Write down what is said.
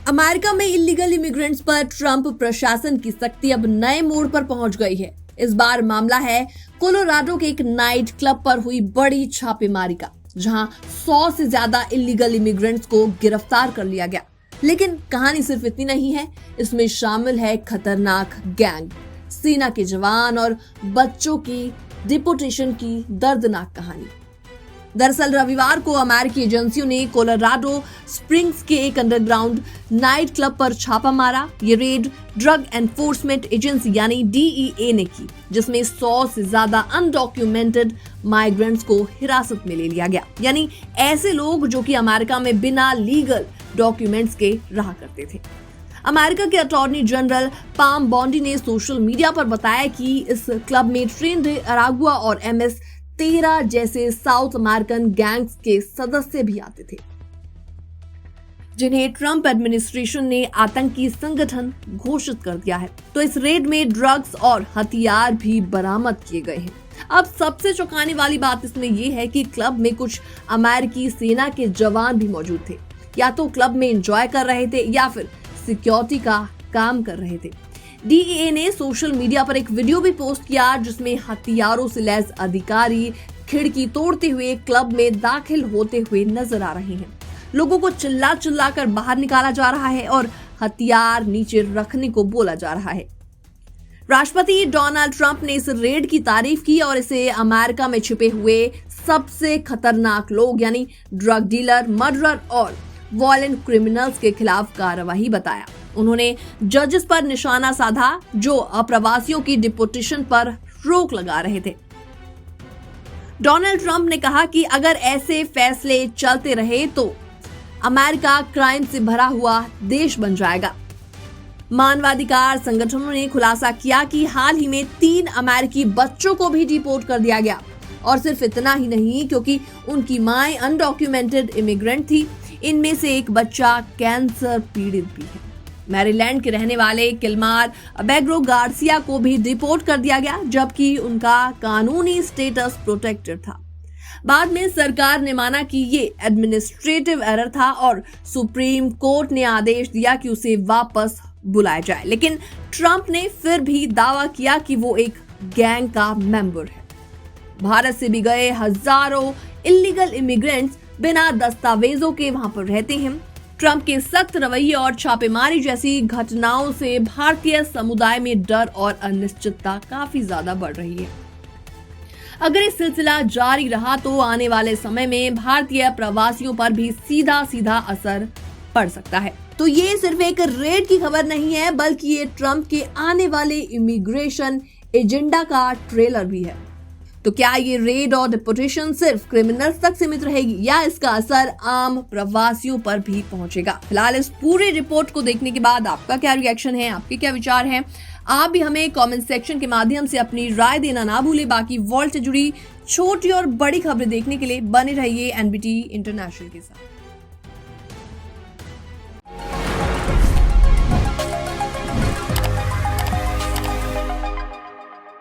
America में illegal immigrants पर Trump प्रशासन की सख्ती अब नए मोड़ पर पहुंच गई है। इस बार मामला है कोलोराडो के एक नाइट क्लब पर हुई बड़ी छापेमारी का, जहां 100 से ज्यादा इलीगल इमिग्रेंट्स को गिरफ्तार कर लिया गया। लेकिन कहानी सिर्फ इतनी नहीं है, इसमें शामिल है खतरनाक गैंग, सेना के जवान और बच्चों की डिपोटेशन की दर्दनाक कहानी। दरअसल रविवार को अमेरिकी एजेंसियों ने कोलोराडो स्प्रिंग्स के एक अंडरग्राउंड नाइट क्लब पर छापा मारा। ये रेड ड्रग एनफोर्समेंट एजेंसी यानी DEA ने की, जिसमें 100 से ज्यादा अनडॉक्यूमेंटेड माइग्रेंट्स को हिरासत में ले लिया गया, यानी ऐसे लोग जो कि अमेरिका में बिना लीगल डॉक्यूमेंट्स के रहा करते थे। अमेरिका के अटॉर्नी जनरल पाम बॉन्डी ने सोशल मीडिया पर बताया कि इस क्लब में ट्रेंड अरागुआ और MS-13 जैसे साउथ अमेरिकन गैंग्स के सदस्य भी आते थे, जिन्हें ट्रंप एडमिनिस्ट्रेशन ने आतंकी संगठन घोषित कर दिया है। तो इस रेड में ड्रग्स और हथियार भी बरामद किए गए हैं। अब सबसे चौंकाने वाली बात इसमें यह है कि क्लब में कुछ अमेरिकी सेना के जवान भी मौजूद थे। या तो क्लब में एंजॉय कर रहे थे या फिर सिक्योरिटी का काम कर रहे थे। DEA ने सोशल मीडिया पर एक वीडियो भी पोस्ट किया, जिसमें हथियारों से लैस अधिकारी खिड़की तोड़ते हुए क्लब में दाखिल होते हुए नजर आ रहे हैं। लोगों को चिल्ला चिल्ला कर बाहर निकाला जा रहा है और हथियार नीचे रखने को बोला जा रहा है। राष्ट्रपति डोनाल्ड ट्रंप ने इस रेड की तारीफ की और इसे अमेरिका में छिपे हुए सबसे खतरनाक लोग यानी ड्रग डीलर, मर्डरर और वायलेंट क्रिमिनल्स के खिलाफ कार्रवाई बताया। उन्होंने जजेस पर निशाना साधा, जो अप्रवासियों की डिपोटेशन पर रोक लगा रहे थे। डोनाल्ड ट्रंप ने कहा कि अगर ऐसे फैसले चलते रहे तो अमेरिका क्राइम से भरा हुआ देश बन जाएगा। मानवाधिकार संगठनों ने खुलासा किया कि हाल ही में 3 अमेरिकी बच्चों को भी डिपोर्ट कर दिया गया। और सिर्फ इतना ही नहीं, क्योंकि उनकी माएं अनडॉक्यूमेंटेड इमिग्रेंट थी। इनमें से एक बच्चा कैंसर पीड़ित भी है। मैरीलैंड के रहने वाले किल्मार अबेग्रो गार्सिया को भी डिपोर्ट कर दिया गया, जबकि उनका कानूनी स्टेटस प्रोटेक्टेड था। बाद में सरकार ने माना कि ये एडमिनिस्ट्रेटिव एरर था और सुप्रीम कोर्ट ने आदेश दिया कि उसे वापस बुलाया जाए। लेकिन ट्रंप ने फिर भी दावा किया कि वो एक गैंग का मेंबर है। भारत से भी गए हजारों इलीगल इमिग्रेंट्स बिना दस्तावेजों के वहां पर रहते हैं। ट्रंप के सख्त रवैये और छापेमारी जैसी घटनाओं से भारतीय समुदाय में डर और अनिश्चितता काफी ज्यादा बढ़ रही है। अगर ये सिलसिला जारी रहा तो आने वाले समय में भारतीय प्रवासियों पर भी सीधा असर पड़ सकता है। तो ये सिर्फ एक रेड की खबर नहीं है, बल्कि ये ट्रंप के आने वाले इमिग्रेशन एजेंडा का ट्रेलर भी है। तो क्या ये रेड और डिपोटेशन सिर्फ क्रिमिनल्स तक सीमित रहेगी या इसका असर आम प्रवासियों पर भी पहुंचेगा? फिलहाल इस पूरी रिपोर्ट को देखने के बाद आपका क्या रिएक्शन है, आपके क्या विचार हैं? आप भी हमें कमेंट सेक्शन के माध्यम से अपनी राय देना ना भूलें। बाकी वर्ल्ड से जुड़ी छोटी और बड़ी खबरें देखने के लिए बने रहिए NBT इंटरनेशनल के साथ।